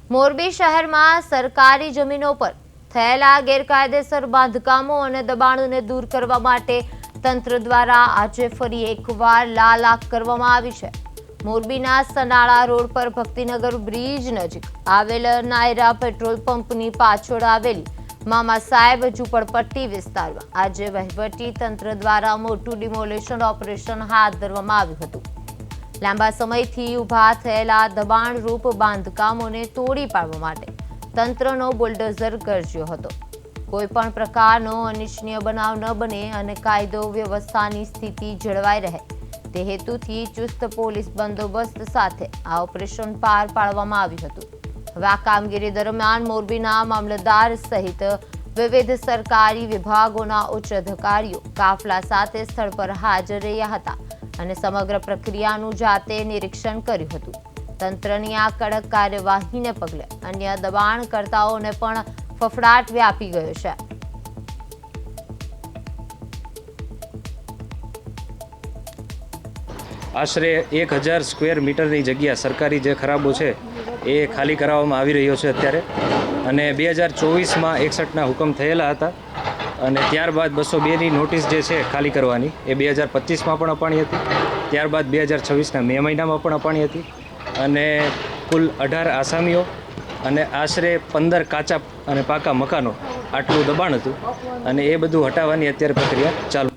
મોરબી શહેરમાં સરકારી જમીનો પર થયેલા ગેરકાયદેસર બાંધકામો અને દબાણોને દૂર કરવા માટે તંત્ર દ્વારા આજે ફરી એકવાર લાલાક કરવામાં આવી છે। મોરબીના સનાળા રોડ પર ભક્તિનગર બ્રિજ નજીક આવેલ નાયરા પેટ્રોલ પંપની પાછળ આવેલી મામા સાહેબ ઝૂંપડપટ્ટી વિસ્તારમાં આજે વહીવટી તંત્ર દ્વારા મોટું ડિમોલેશન ઓપરેશન હાથ ધરવામાં આવ્યું હતું। લાંબા સમયથી ઊભા થયેલા દબાણરૂપ બાંધકામોને તોડી પાડવા માટે તંત્રનો બુલડોઝર ગરજ્યો હતો। કોઈપણ પ્રકારનો અનિચ્છનીય બનાવ ન બને અને કાયદો વ્યવસ્થાની સ્થિતિ જળવાઈ રહે તે હેતુથી ચુસ્ત પોલીસ બંદોબસ્ત સાથે આ ઓપરેશન પાર પાડવામાં આવ્યું હતું। હવે આ કામગીરી દરમિયાન મોરબીના મામલતદાર સહિત વિવિધ સરકારી વિભાગોના ઉચ્ચ અધિકારીઓ કાફલા સાથે સ્થળ પર હાજર રહ્યા હતા અને સમગ્ર પ્રક્રિયાનું જાતે નિરીક્ષણ કર્યું હતું। તંત્રની આ કડક કાર્યવાહીને પગલે અન્ય દબાણકર્તાઓને પણ ફફડાટ વ્યાપી ગયો છે। આશરે 1000 સ્ક્વેર મીટરની જગ્યા સરકારી જે ખરાબો છે એ ખાલી કરાવવામાં આવી રહ્યો છે અત્યારે। અને 2024માં 61ના હુકમ થયેલા હતા અને ત્યારબાદ 202ની નોટિસ જે છે ખાલી કરવાની એ 2025માં પણ અપાણી હતી, ત્યારબાદ 2026ના મે મહિનામાં પણ અપાણી હતી અને કુલ 18 આસામીઓ અને આશરે 15 કાચા અને પાકા મકાનો આટલું દબાણ હતું અને એ બધું હટાવવાની અત્યારે પ્રક્રિયા ચાલુ।